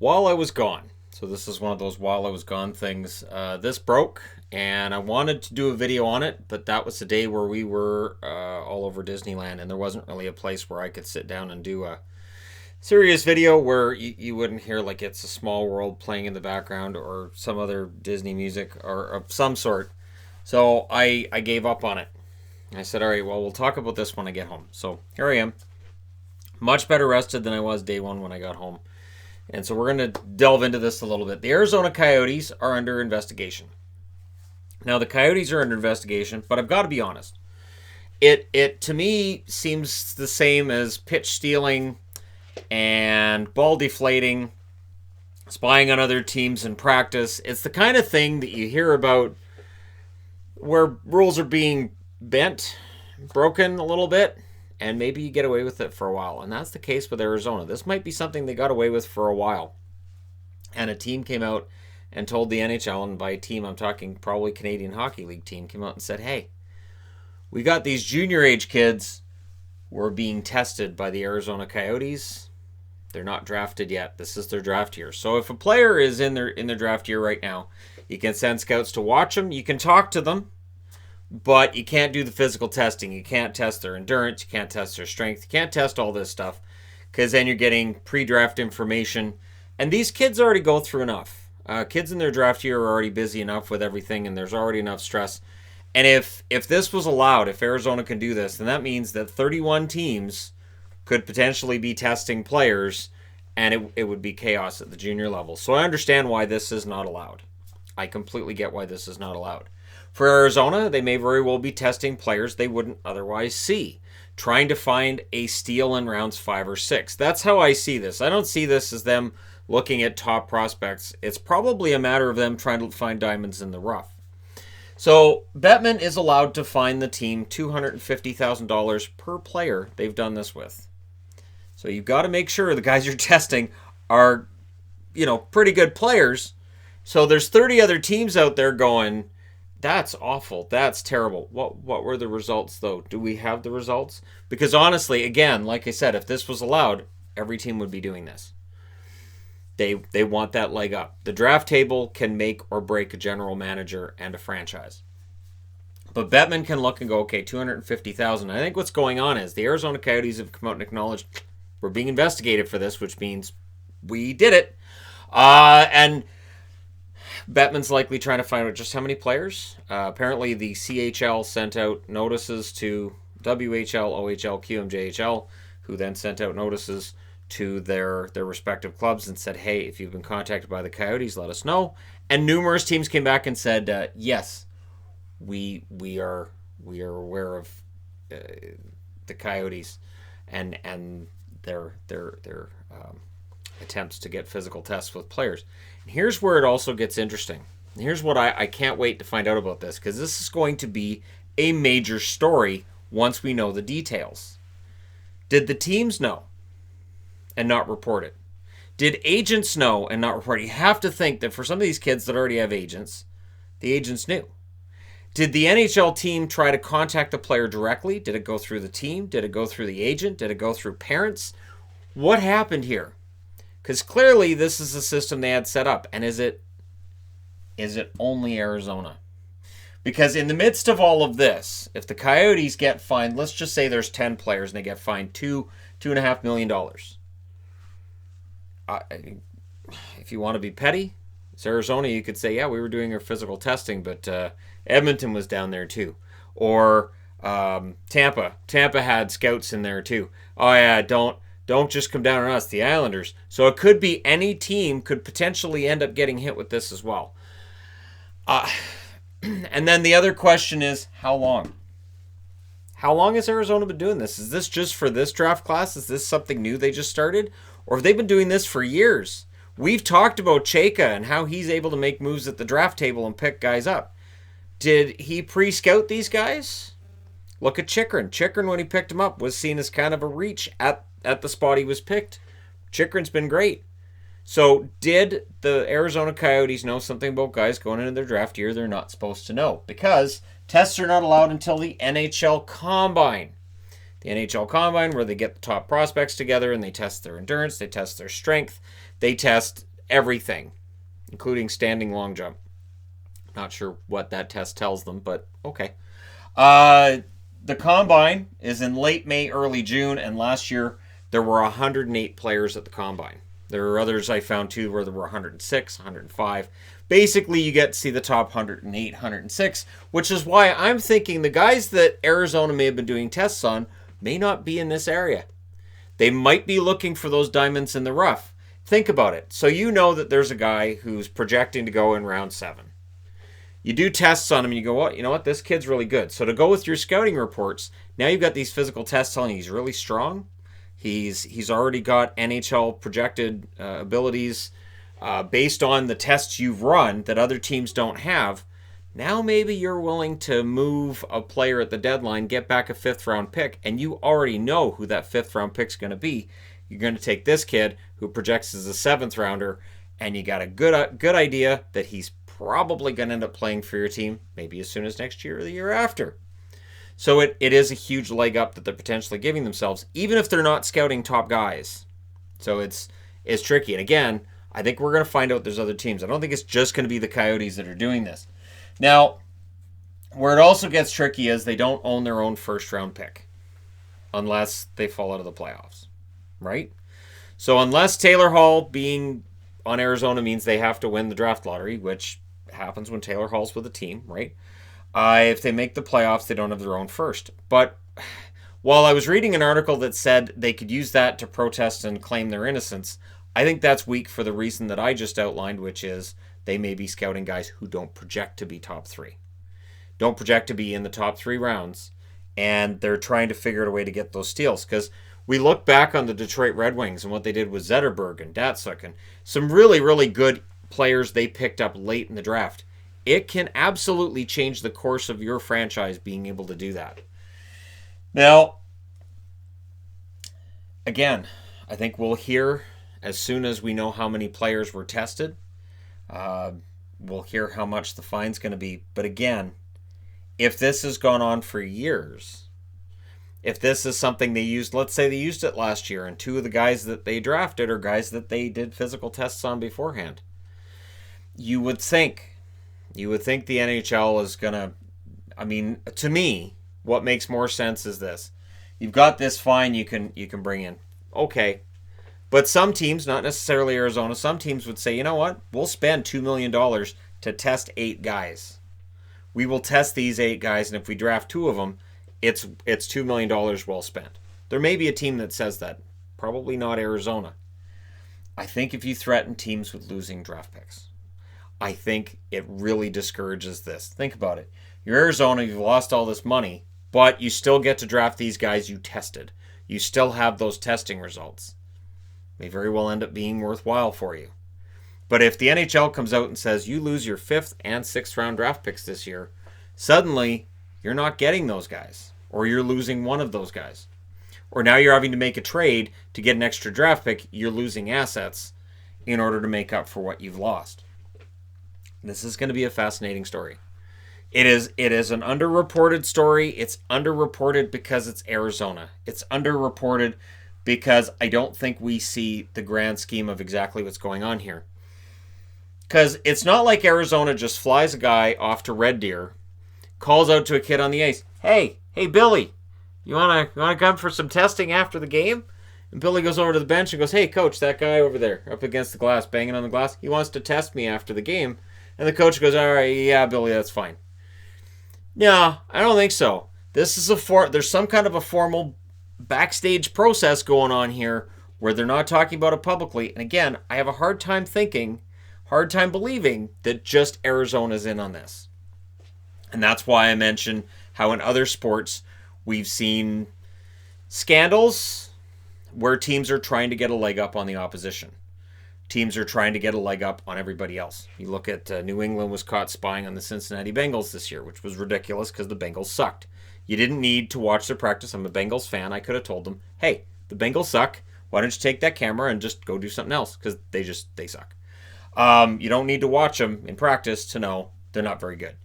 while I was gone. So this is one of those while I was gone things. This broke, and I wanted to do a video on it, but that was the day where we were all over Disneyland, and there wasn't really a place where I could sit down and do a serious video where you wouldn't hear like It's a Small World playing in the background or some other Disney music or of some sort. So I gave up on it. I said, all right, well, we'll talk about this when I get home. So here I am, much better rested than I was day one when I got home. And so we're going to delve into this a little bit. The Arizona Coyotes are under investigation. Now, the Coyotes are under investigation, but I've got to be honest. It to me seems the same as pitch stealing and ball deflating, spying on other teams in practice. It's the kind of thing that you hear about where rules are being bent, broken a little bit, and maybe you get away with it for a while. And that's the case with Arizona. This might be something they got away with for a while. And a team came out and told the NHL, and by a team I'm talking probably Canadian Hockey League team, came out and said, hey, we got these junior age kids who are being tested by the Arizona Coyotes. They're not drafted yet. This is their draft year. So if a player is in their draft year right now, you can send scouts to watch them. You can talk to them, but you can't do the physical testing. You can't test their endurance. You can't test their strength. You can't test all this stuff because then you're getting pre-draft information. And these kids already go through enough. Kids in their draft year are already busy enough with everything, and there's already enough stress. And if this was allowed, if Arizona can do this, then that means that 31 teams could potentially be testing players, and it would be chaos at the junior level. So I understand why this is not allowed. I completely get why this is not allowed. For Arizona, they may very well be testing players they wouldn't otherwise see, trying to find a steal in rounds 5 or 6. That's how I see this. I don't see this as them looking at top prospects. It's probably a matter of them trying to find diamonds in the rough. So Bettman is allowed to fine the team $250,000 per player they've done this with. So you've got to make sure the guys you're testing are, pretty good players. So there's 30 other teams out there going, that's awful. That's terrible. What were the results, though? Do we have the results? Because honestly, again, like I said, if this was allowed, every team would be doing this. They want that leg up. The draft table can make or break a general manager and a franchise. But Bettman can look and go, okay, $250,000. I think what's going on is the Arizona Coyotes have come out and acknowledged we're being investigated for this, which means we did it. And Bettman's likely trying to find out just how many players. Apparently, the CHL sent out notices to WHL, OHL, QMJHL, who then sent out notices to their respective clubs and said, hey, if you've been contacted by the Coyotes, let us know. And numerous teams came back and said, yes, we are aware of the Coyotes and their attempts to get physical tests with players. And here's where it also gets interesting. Here's what I can't wait to find out about this, because this is going to be a major story once we know the details. Did the teams know and not report it? Did agents know and not report it? You have to think that for some of these kids that already have agents, the agents knew. Did the NHL team try to contact the player directly? Did it go through the team? Did it go through the agent? Did it go through parents? What happened here? Because clearly this is a system they had set up. And is it only Arizona? Because in the midst of all of this, if the Coyotes get fined, let's just say there's 10 players and they get fined $2.5 million. If you want to be petty, it's Arizona, you could say, yeah, we were doing our physical testing, but Edmonton was down there too. Or Tampa had scouts in there too. Oh yeah, don't just come down on us, the Islanders. So it could be any team could potentially end up getting hit with this as well. And then the other question is, how long? How long has Arizona been doing this? Is this just for this draft class? Is this something new they just started? Or have they been doing this for years? We've talked about Chayka and how he's able to make moves at the draft table and pick guys up. Did he pre-scout these guys? Look at Chychrun. Chychrun, when he picked him up, was seen as kind of a reach at the spot he was picked. Chychrun's been great. So did the Arizona Coyotes know something about guys going into their draft year they're not supposed to know? Because tests are not allowed until the NHL Combine. The NHL Combine, where they get the top prospects together and they test their endurance, they test their strength, they test everything, including standing long jump. Not sure what that test tells them, but okay. The combine is in late May, early June, and last year there were 108 players at the combine. There are others I found too where there were 106, 105. Basically, you get to see the top 108, 106, which is why I'm thinking the guys that Arizona may have been doing tests on may not be in this area. They might be looking for those diamonds in the rough. Think about it. So you know that there's a guy who's projecting to go in round 7. You do tests on him and you go, well, you know what, this kid's really good. So to go with your scouting reports, now you've got these physical tests telling you he's really strong. He's already got NHL projected abilities based on the tests you've run that other teams don't have. Now maybe you're willing to move a player at the deadline, get back a 5th round pick, and you already know who that 5th round pick's going to be. You're going to take this kid who projects as a 7th rounder, and you got a good idea that he's probably going to end up playing for your team maybe as soon as next year or the year after. So it is a huge leg up that they're potentially giving themselves, even if they're not scouting top guys. So it's tricky. And again, I think we're going to find out there's other teams. I don't think it's just going to be the Coyotes that are doing this. Now, where it also gets tricky is they don't own their own 1st round pick unless they fall out of the playoffs, right? So unless Taylor Hall being on Arizona means they have to win the draft lottery, which happens when Taylor Hall's with a team, right? If they make the playoffs, they don't have their own 1st. But while I was reading an article that said they could use that to protest and claim their innocence, I think that's weak for the reason that I just outlined, which is they may be scouting guys who don't project to be top 3. Don't project to be in the top 3 rounds, and they're trying to figure out a way to get those steals. Because we look back on the Detroit Red Wings and what they did with Zetterberg and Datsuk and some really, really good players they picked up late in the draft. It can absolutely change the course of your franchise being able to do that. Now, again, I think we'll hear as soon as we know how many players were tested. We'll hear how much the fine's going to be. But again, if this has gone on for years, if this is something they used, let's say they used it last year, and 2 of the guys that they drafted are guys that they did physical tests on beforehand, you would think the NHL is going to, I mean, to me, what makes more sense is this. You've got this fine you can bring in. Okay. But some teams, not necessarily Arizona, some teams would say, you know what? We'll spend $2 million to test 8 guys. We will test these 8 guys, and if we draft 2 of them, it's $2 million well spent. There may be a team that says that. Probably not Arizona. I think if you threaten teams with losing draft picks, I think it really discourages this. Think about it. You're Arizona, you've lost all this money, but you still get to draft these guys you tested. You still have those testing results. May very well end up being worthwhile for you. But if the NHL comes out and says you lose your 5th and 6th round draft picks this year, suddenly you're not getting those guys, or you're losing one of those guys. Or now you're having to make a trade to get an extra draft pick, you're losing assets in order to make up for what you've lost. This is going to be a fascinating story. It is an underreported story. It's underreported because it's Arizona. It's underreported because I don't think we see the grand scheme of exactly what's going on here. Because it's not like Arizona just flies a guy off to Red Deer, calls out to a kid on the ice, hey Billy, you wanna come for some testing after the game? And Billy goes over to the bench and goes, hey coach, that guy over there up against the glass, banging on the glass, he wants to test me after the game. And the coach goes, all right, yeah, Billy, that's fine. No, I don't think so. This is there's some kind of a formal backstage process going on here where they're not talking about it publicly. And again, I have a hard time believing that just Arizona's in on this. And that's why I mentioned how in other sports we've seen scandals where teams are trying to get a leg up on the opposition. Teams are trying to get a leg up on everybody else. You look at New England was caught spying on the Cincinnati Bengals this year, which was ridiculous because the Bengals sucked. You didn't need to watch their practice. I'm a Bengals fan. I could have told them, hey, the Bengals suck. Why don't you take that camera and just go do something else? Because they suck. You don't need to watch them in practice to know they're not very good.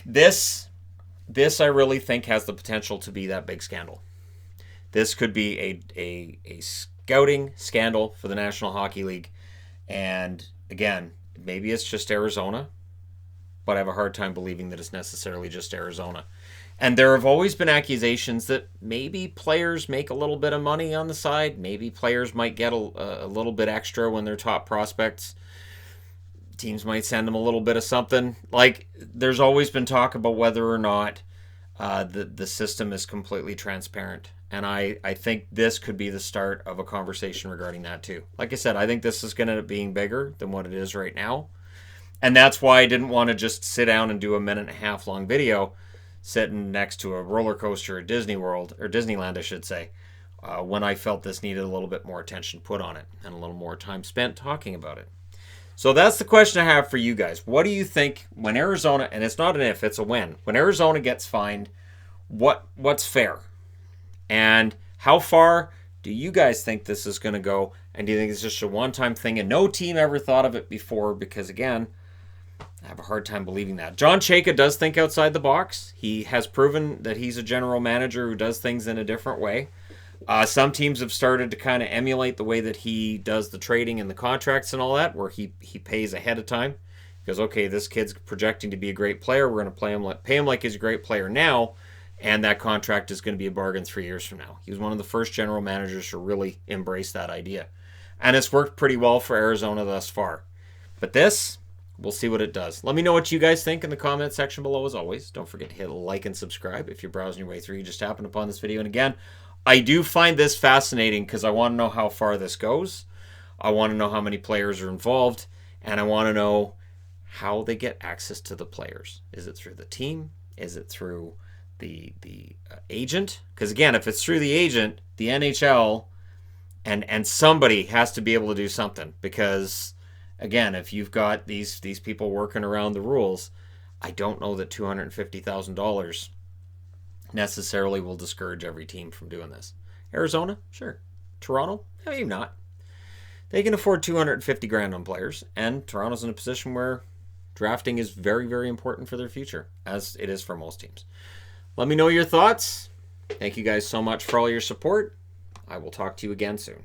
This I really think has the potential to be that big scandal. This could be a scouting scandal for the National Hockey League. And again, maybe it's just Arizona, but I have a hard time believing that it's necessarily just Arizona. And there have always been accusations that maybe players make a little bit of money on the side. Maybe players might get a little bit extra when they're top prospects. Teams might send them a little bit of something. Like, there's always been talk about whether or not the system is completely transparent. And I think this could be the start of a conversation regarding that too. Like I said, I think this is going to end up being bigger than what it is right now. And that's why I didn't want to just sit down and do a minute and a half long video sitting next to a roller coaster at Disney World, or Disneyland, I should say, when I felt this needed a little bit more attention put on it and a little more time spent talking about it. So that's the question I have for you guys. What do you think when Arizona, and it's not an if, it's a when, when Arizona gets fined, what's fair? And how far do you guys think this is going to go? And do you think it's just a one-time thing and no team ever thought of it before? Because again, I have a hard time believing that. John Chayka does think outside the box. He has proven that he's a general manager who does things in a different way. Some teams have started to kind of emulate the way that he does the trading and the contracts and all that, where he pays ahead of time. He goes, okay, this kid's projecting to be a great player. We're going to pay him like he's a great player now, and that contract is going to be a bargain 3 years from now. He was one of the first general managers to really embrace that idea. And it's worked pretty well for Arizona thus far. But this, we'll see what it does. Let me know what you guys think in the comment section below as always. Don't forget to hit like and subscribe if you're browsing your way through. You just happened upon this video. And again, I do find this fascinating because I want to know how far this goes. I want to know how many players are involved. And I want to know how they get access to the players. Is it through the team? Is it through the agent? Because again, if it's through the agent, the NHL and somebody has to be able to do something. Because again, if you've got these people working around the rules, I don't know that $250,000 necessarily will discourage every team from doing this. Arizona, sure. Toronto, maybe not. They can afford $250,000 on players, and Toronto's in a position where drafting is very, very important for their future, as it is for most teams. Let me know your thoughts. Thank you guys so much for all your support. I will talk to you again soon.